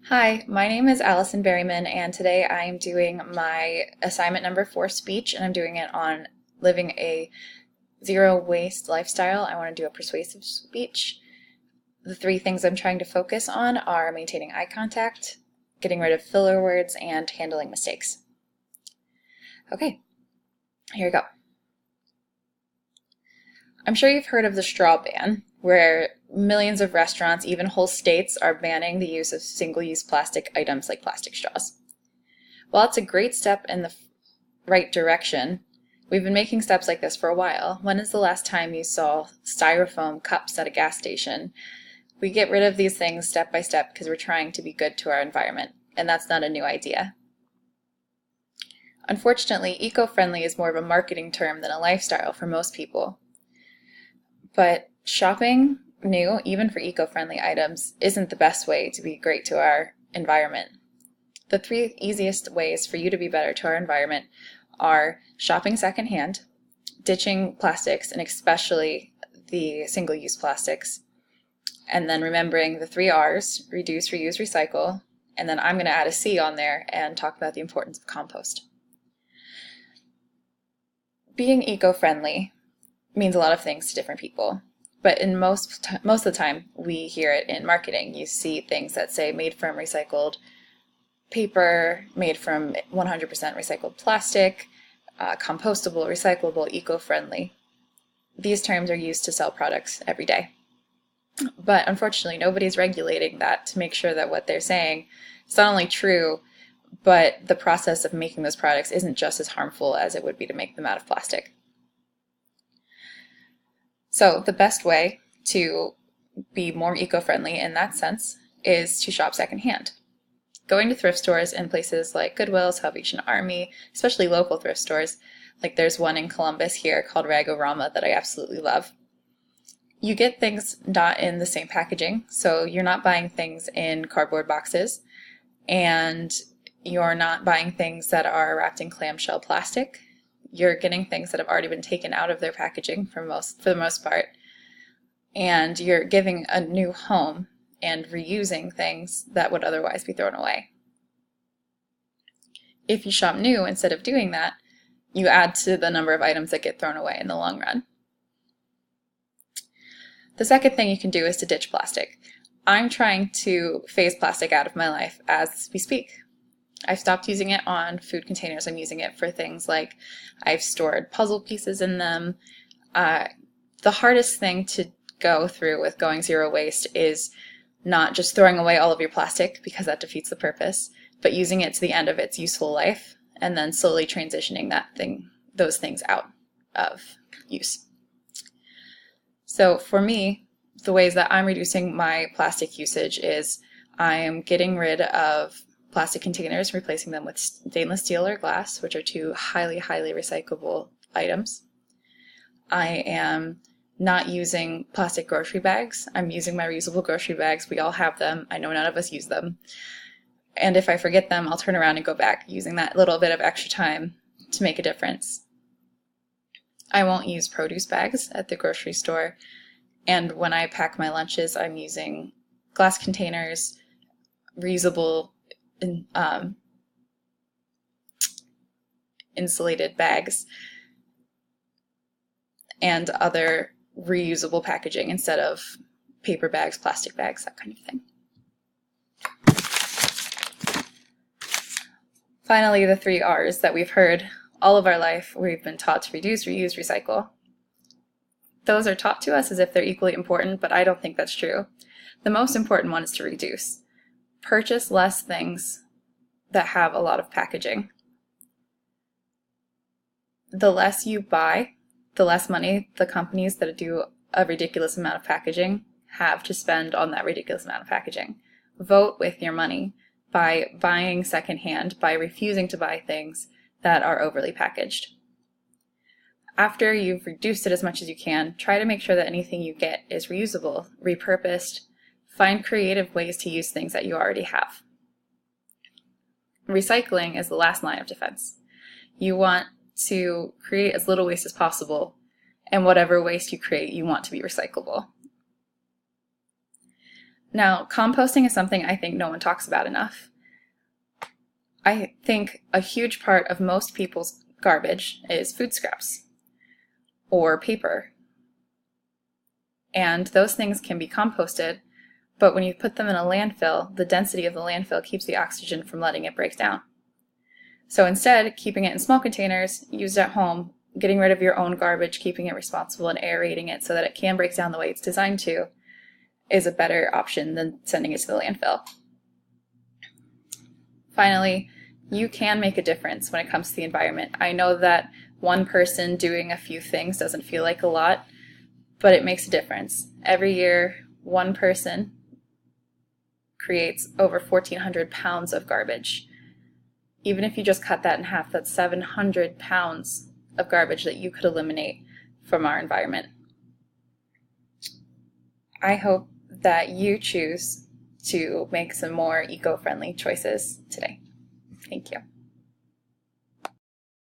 Hi, my name is Allison Berryman, and today I am doing my assignment number 4 speech, and I'm doing it on living a zero waste lifestyle. I want to do a persuasive speech. The three things I'm trying to focus on are maintaining eye contact, getting rid of filler words, and handling mistakes. Okay, here we go. I'm sure you've heard of the straw ban, where millions of restaurants, even whole states, are banning the use of single-use plastic items like plastic straws. While it's a great step in the right direction, we've been making steps like this for a while. When is the last time you saw styrofoam cups at a gas station? We get rid of these things step by step because we're trying to be good to our environment, and that's not a new idea. Unfortunately, eco-friendly is more of a marketing term than a lifestyle for most people. But shopping new, even for eco-friendly items, isn't the best way to be great to our environment. The three easiest ways for you to be better to our environment are shopping secondhand, ditching plastics, and especially the single-use plastics, and then remembering the 3 R's: reduce, reuse, recycle, and then I'm going to add a C on there and talk about the importance of compost. Being eco-friendly means a lot of things to different people, but in most of the time we hear it in marketing. You see things that say made from recycled paper, made from 100% recycled plastic, compostable, recyclable, eco-friendly. These terms are used to sell products every day. But unfortunately, nobody's regulating that to make sure that what they're saying is not only true, but the process of making those products isn't just as harmful as it would be to make them out of plastic. So the best way to be more eco-friendly in that sense is to shop secondhand. Going to thrift stores in places like Goodwill, Salvation Army, especially local thrift stores, like there's one in Columbus here called Ragorama that I absolutely love. You get things not in the same packaging, so you're not buying things in cardboard boxes, and you're not buying things that are wrapped in clamshell plastic. You're getting things that have already been taken out of their packaging for the most part, and you're giving a new home and reusing things that would otherwise be thrown away. If you shop new, instead of doing that, you add to the number of items that get thrown away in the long run. The second thing you can do is to ditch plastic. I'm trying to phase plastic out of my life as we speak. I've stopped using it on food containers. I'm using it for things like I've stored puzzle pieces in them. The hardest thing to go through with going zero waste is not just throwing away all of your plastic, because that defeats the purpose, but using it to the end of its useful life and then slowly transitioning those things out of use. So for me, the ways that I'm reducing my plastic usage is I'm getting rid of plastic containers, replacing them with stainless steel or glass, which are two highly, highly recyclable items. I am not using plastic grocery bags. I'm using my reusable grocery bags. We all have them. I know none of us use them. And if I forget them, I'll turn around and go back, using that little bit of extra time to make a difference. I won't use produce bags at the grocery store. And when I pack my lunches, I'm using glass containers, reusable insulated bags, and other reusable packaging instead of paper bags, plastic bags, that kind of thing. Finally, the 3 R's that we've heard all of our life. We've been taught to reduce, reuse, recycle. Those are taught to us as if they're equally important, but I don't think that's true. The most important one is to reduce. Purchase less things that have a lot of packaging. The less you buy, the less money the companies that do a ridiculous amount of packaging have to spend on that ridiculous amount of packaging. Vote with your money by buying secondhand, by refusing to buy things that are overly packaged. After you've reduced it as much as you can, try to make sure that anything you get is reusable, repurposed. Find creative ways to use things that you already have. Recycling is the last line of defense. You want to create as little waste as possible, and whatever waste you create, you want to be recyclable. Now, composting is something I think no one talks about enough. I think a huge part of most people's garbage is food scraps or paper. And those things can be composted, but when you put them in a landfill, the density of the landfill keeps the oxygen from letting it break down. So instead, keeping it in small containers, used at home, getting rid of your own garbage, keeping it responsible, and aerating it so that it can break down the way it's designed to, is a better option than sending it to the landfill. Finally, you can make a difference when it comes to the environment. I know that one person doing a few things doesn't feel like a lot, but it makes a difference. Every year, one person creates over 1,400 pounds of garbage. Even if you just cut that in half, that's 700 pounds of garbage that you could eliminate from our environment. I hope that you choose to make some more eco-friendly choices today. Thank you.